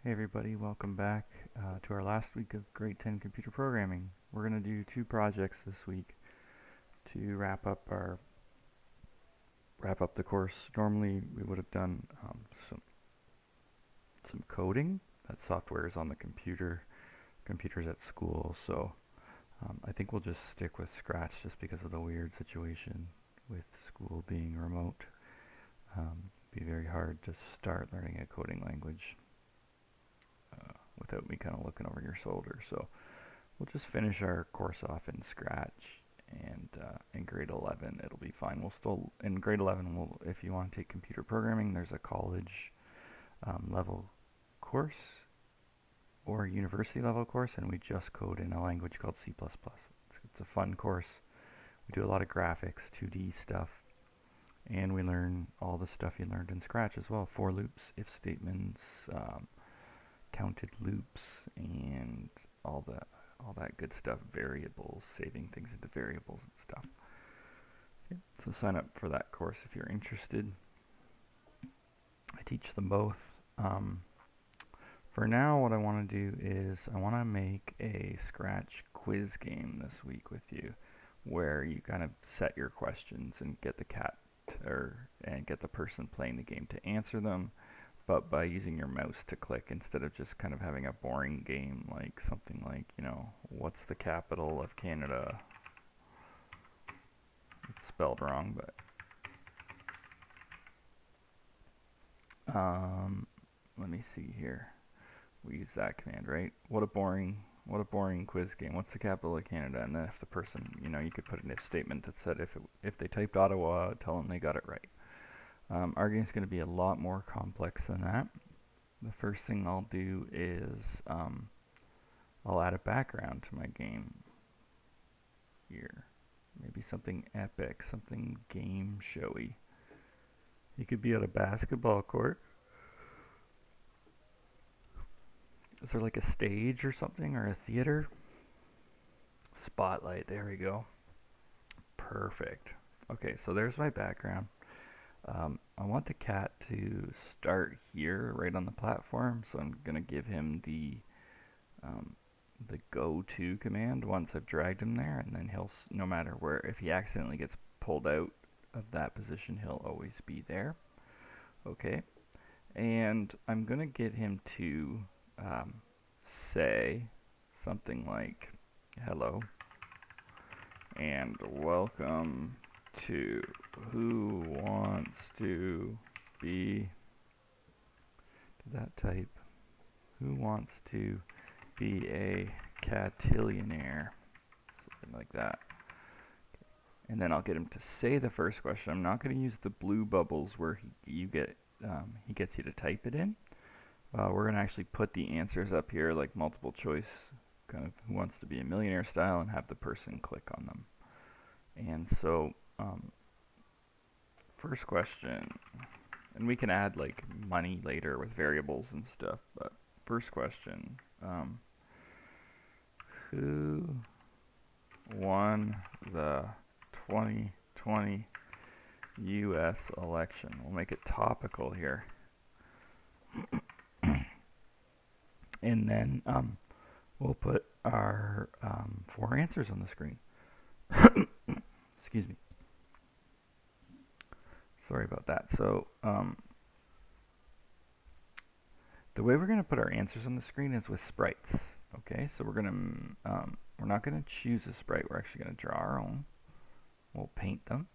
Hey everybody, welcome back to our last week of Grade 10 computer programming. We're going to do two projects this week to wrap up the course. Normally we would have done some coding. That software is on the computers at school, so I think we'll just stick with Scratch just because of the weird situation with school being remote. Be very hard to start learning a coding language without me kind of looking over your shoulder. So we'll just finish our course off in Scratch, and in grade 11 it'll be fine. We'll still, in grade 11, if you want to take computer programming, there's a college level course or university level course, and we just code in a language called C++. It's a fun course. We do a lot of graphics, 2D stuff, and we learn all the stuff you learned in Scratch as well. For loops, if statements, counted loops, and all that good stuff, variables, saving things into variables and stuff. Okay, so sign up for that course if you're interested. I teach them both. For now, what I want to do is I want to make a Scratch quiz game this week with you, where you kind of set your questions and get get the person playing the game to answer them, but by using your mouse to click instead of just kind of having a boring game like something like, what's the capital of Canada? It's spelled wrong, but let me see here. We use that command, right? What a boring quiz game. What's the capital of Canada? And then if the person, you could put an if statement that said if they typed Ottawa, tell them they got it right. Our game is going to be a lot more complex than that. The first thing I'll do is I'll add a background to my game here. Maybe something epic, something game showy. You could be at a basketball court. Is there like a stage or something, or a theater? Spotlight, there we go. Perfect. Okay, so there's my background. I want the cat to start here, right on the platform, so I'm going to give him the go to command once I've dragged him there, and then no matter where, if he accidentally gets pulled out of that position, he'll always be there. Okay, and I'm going to get him to say something like hello and welcome to Who Wants to Be, did that type, Who Wants to Be a Catillionaire, something like that. And then I'll get him to say the first question. I'm not going to use the blue bubbles where he gets you to type it in. We're going to actually put the answers up here like multiple choice, kind of Who Wants to Be a Millionaire style, and have the person click on them. And so, first question, and we can add like money later with variables and stuff, but first question, who won the 2020 US election? We'll make it topical here. And then we'll put our 4 answers on the screen. Excuse me. Sorry about that. So the way we're going to put our answers on the screen is with sprites. Okay, so we're not going to choose a sprite. We're actually going to draw our own. We'll paint them.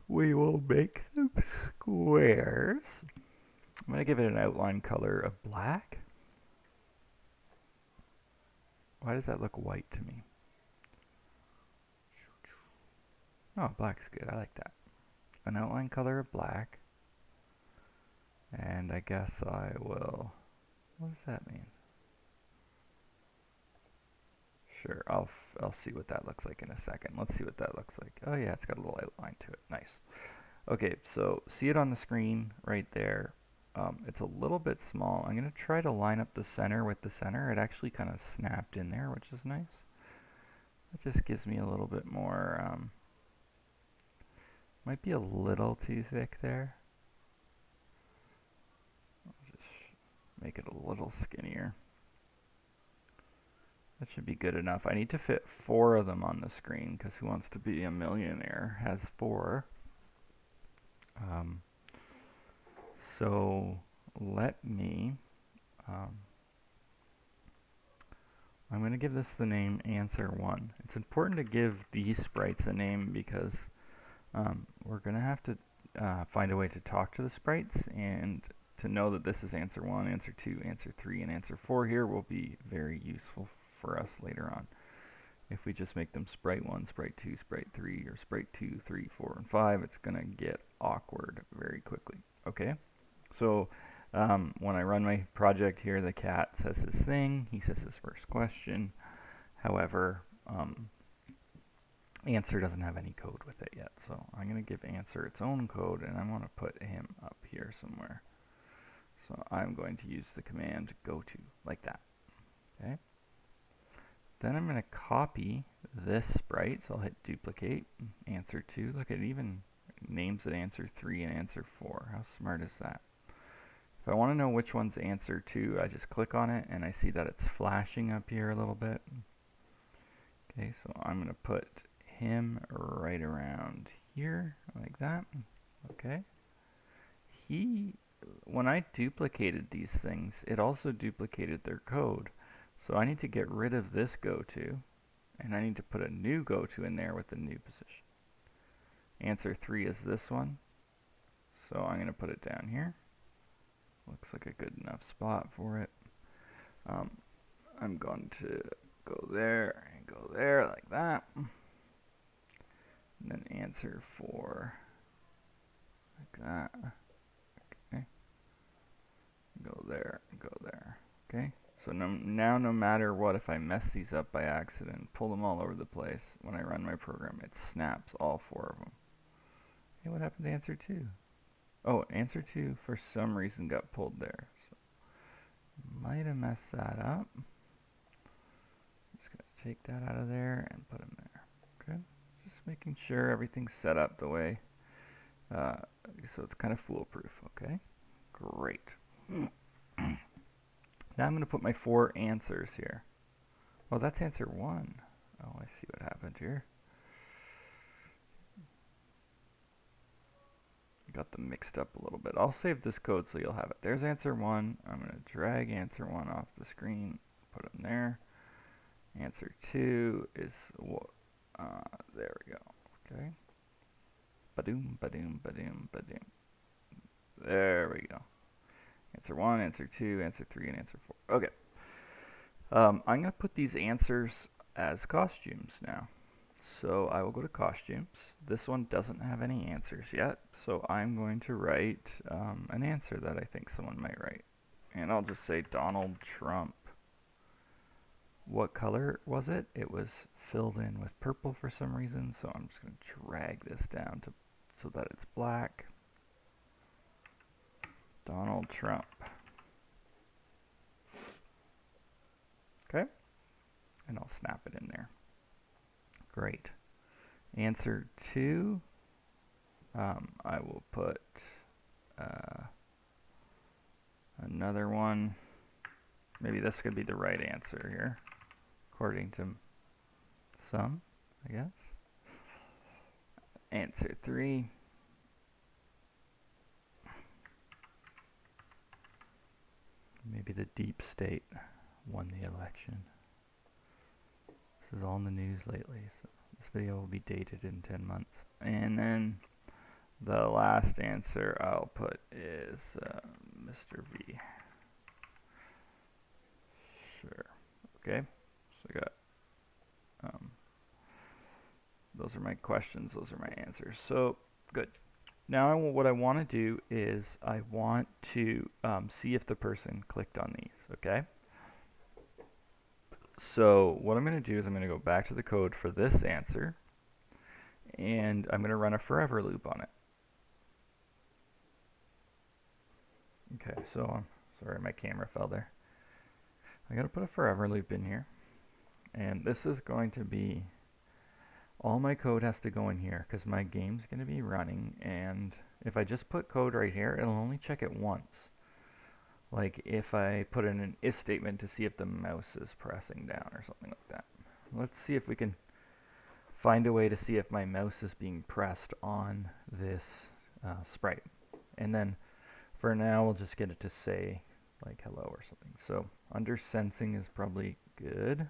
We will make them squares. I'm going to give it an outline color of black. Why does that look white to me? Oh, black's good. I like that. An outline color of black. And I guess I will... What does that mean? Sure, I'll see what that looks like in a second. Let's see what that looks like. Oh yeah, it's got a little outline to it. Nice. Okay, so see it on the screen right there. It's a little bit small. I'm going to try to line up the center with the center. It actually kind of snapped in there, which is nice. It just gives me a little bit more... might be a little too thick there. I'll just make it a little skinnier. That should be good enough. I need to fit 4 of them on the screen because Who Wants to Be a Millionaire has 4. So let me, I'm going to give this the name Answer 1. It's important to give these sprites a name because we're going to have to find a way to talk to the sprites, and to know that this is Answer 1, Answer 2, Answer 3, and Answer 4 here will be very useful for us later on. If we just make them Sprite 1, Sprite 2, Sprite 3, or Sprite 2, 3, 4, and 5, it's going to get awkward very quickly. Okay? So when I run my project here, the cat says his thing. He says his first question. However, Answer doesn't have any code with it yet. So I'm going to give Answer its own code, and I want to put him up here somewhere. So I'm going to use the command goto, like that. Okay? Then I'm going to copy this sprite, so I'll hit duplicate, Answer 2. Look, it even names it Answer 3 and Answer 4. How smart is that? If I want to know which one's Answer 2, I just click on it, and I see that it's flashing up here a little bit. Okay, so I'm going to put him right around here, like that. Okay. When I duplicated these things, it also duplicated their code. So I need to get rid of this goto, and I need to put a new goto in there with the new position. Answer 3 is this one, so I'm going to put it down here. Looks like a good enough spot for it. I'm going to go there and go there like that. And then Answer 4 like that. Okay. Go there and go there. Okay. So now no matter what, if I mess these up by accident, pull them all over the place, when I run my program, it snaps all 4 of them. Hey, what happened to Answer 2? Oh, Answer 2 for some reason got pulled there. So might have messed that up. Just going to take that out of there and put them there. Okay. Just making sure everything's set up the way, so it's kind of foolproof. Okay. Great. Now I'm going to put my 4 answers here. Oh, that's Answer 1. Oh, I see what happened here. Got them mixed up a little bit. I'll save this code so you'll have it. There's Answer 1. I'm going to drag Answer 1 off the screen, put them there. Answer 2 is, there we go. Okay. Badoom, badoom, badoom, badoom. There we go. Answer 1, Answer 2, Answer 3, and Answer 4. Okay. I'm going to put these answers as costumes now. So I will go to costumes. This one doesn't have any answers yet, so I'm going to write an answer that I think someone might write. And I'll just say Donald Trump. What color was it? It was filled in with purple for some reason, so I'm just going to drag this down so that it's black. Donald Trump. Okay, and I'll snap it in there. Great. Answer 2, I will put another one. Maybe this could be the right answer here, according to some, I guess. Answer 3. Maybe the deep state won the election. This is all in the news lately, so this video will be dated in 10 months. And then the last answer I'll put is Mr. V. Sure. Okay. So I got those are my questions. Those are my answers. So good. Now what I want to do is I want to see if the person clicked on these. Okay. So what I'm going to do is I'm going to go back to the code for this answer, and I'm going to run a forever loop on it. Okay, so sorry, my camera fell there. I got to put a forever loop in here, and this is going to be, all my code has to go in here because my game's going to be running, and if I just put code right here, it'll only check it once. Like if I put in an if statement to see if the mouse is pressing down or something like that. Let's see if we can find a way to see if my mouse is being pressed on this sprite. And then for now, we'll just get it to say like hello or something. So under sensing is probably good.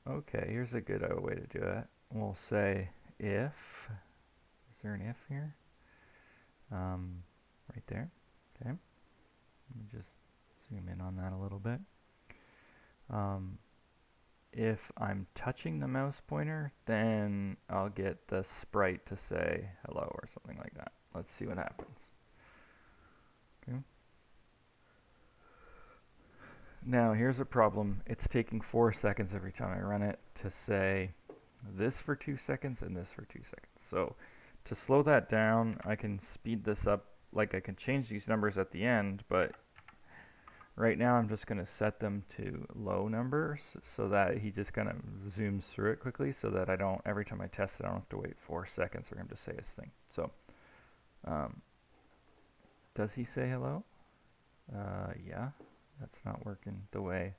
Okay, here's a good way to do it. We'll say if, is there an if here? Right there, okay. Let me just zoom in on that a little bit. If I'm touching the mouse pointer, then I'll get the sprite to say hello or something like that. Let's see what happens. Okay. Now here's a problem. It's taking 4 seconds every time I run it to say this for 2 seconds and this for 2 seconds. So to slow that down, I can speed this up. Like I can change these numbers at the end, but right now I'm just going to set them to low numbers so that he just kind of zooms through it quickly so that I don't, every time I test it, I don't have to wait 4 seconds for him to say his thing. So does he say hello? Yeah, that's not working the way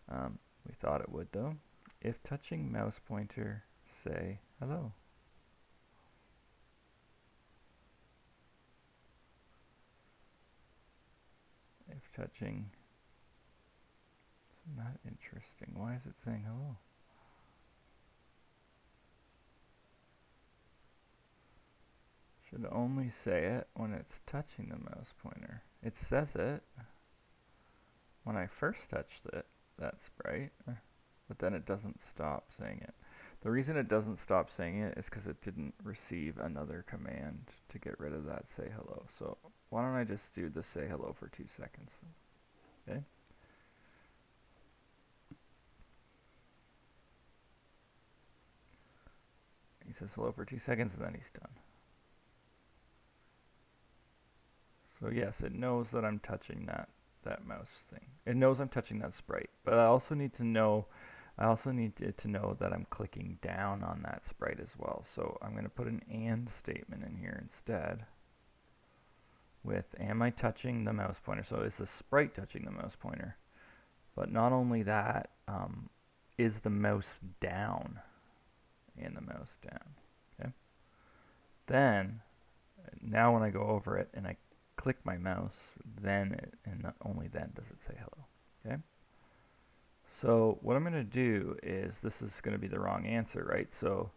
we thought it would though. If touching mouse pointer, say hello. If touching, isn't that interesting? Why is it saying hello? Should only say it when it's touching the mouse pointer. It says it when I first touched it, that sprite, but then it doesn't stop saying it. The reason it doesn't stop saying it is because it didn't receive another command to get rid of that say hello. So why don't I just do the say hello for 2 seconds? Okay. He says hello for 2 seconds and then he's done. So yes, it knows that I'm touching that mouse thing. It knows I'm touching that sprite, but I also need to know it to know that I'm clicking down on that sprite as well. So I'm going to put an and statement in here instead with am I touching the mouse pointer? So is the sprite touching the mouse pointer? But not only that, is the mouse down and the mouse down, okay? Then, now when I go over it and I click my mouse, then and only then does it say hello, okay? So what I'm going to do is, this is going to be the wrong answer, right? So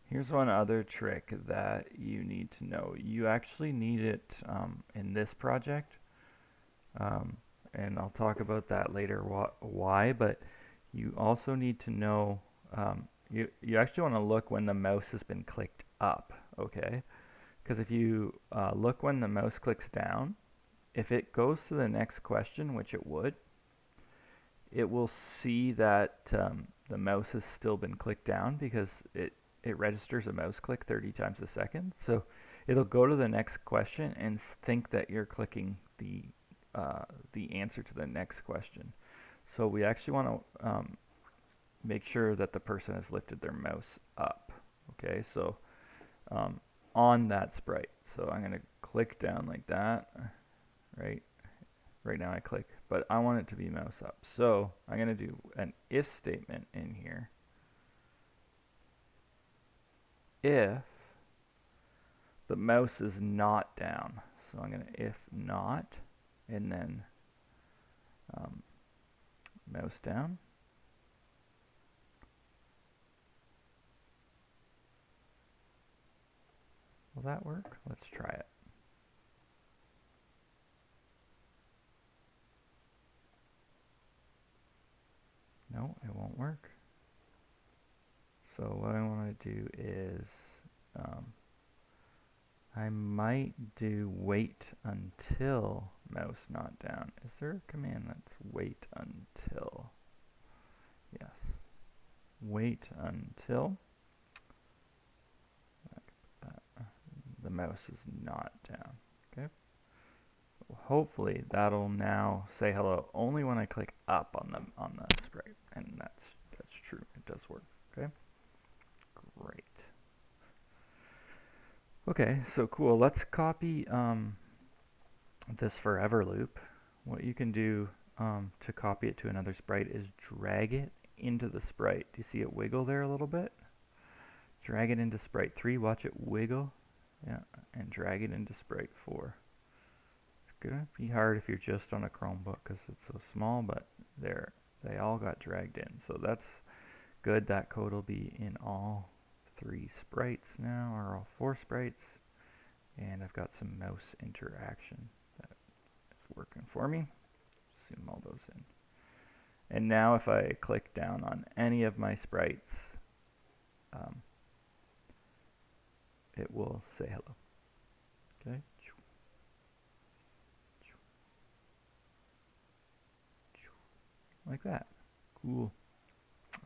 here's one other trick that you need to know. You actually need it in this project, and I'll talk about that later why, but you also need to know, you actually want to look when the mouse has been clicked up, okay? Because if you look when the mouse clicks down, if it goes to the next question, which it would, it will see that the mouse has still been clicked down because it registers a mouse click 30 times a second. So it'll go to the next question and think that you're clicking the answer to the next question. So we actually want to make sure that the person has lifted their mouse up. Okay, so on that sprite. So I'm going to click down like that, right? Right now I click, but I want it to be mouse up. So I'm going to do an if statement in here. If the mouse is not down. So I'm going to if not, and then mouse down. Will that work? Let's try it. No, it won't work. So what I want to do is I might do wait until mouse not down. Is there a command that's wait until? Yes. Wait until the mouse is not down. Okay. Hopefully that'll now say hello only when I click up on the sprite, and that's true. It does work. Okay. Great. Okay, so cool. Let's copy this forever loop. What you can do to copy it to another sprite is drag it into the sprite. Do you see it wiggle there a little bit? Drag it into sprite 3, watch it wiggle. Yeah, and drag it into sprite 4. It's gonna be hard if you're just on a Chromebook because it's so small, but there, they all got dragged in. So that's good. That code will be in all 3 sprites now, or all 4 sprites. And I've got some mouse interaction that is working for me. Zoom all those in. And now if I click down on any of my sprites, um, it will say hello. Okay. Like that. Cool.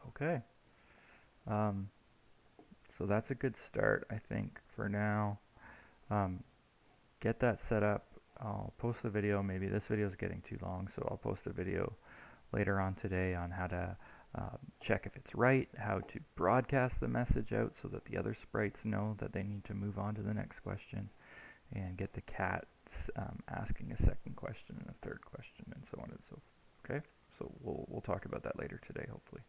Okay. Um, so that's a good start, I think, for now. Um, get that set up. I'll post a video. Maybe this video is getting too long, so I'll post a video later on today on how to check if it's right, how to broadcast the message out so that the other sprites know that they need to move on to the next question, and get the cats asking a second question and a third question, and so on and so forth. Okay, so we'll talk about that later today, hopefully.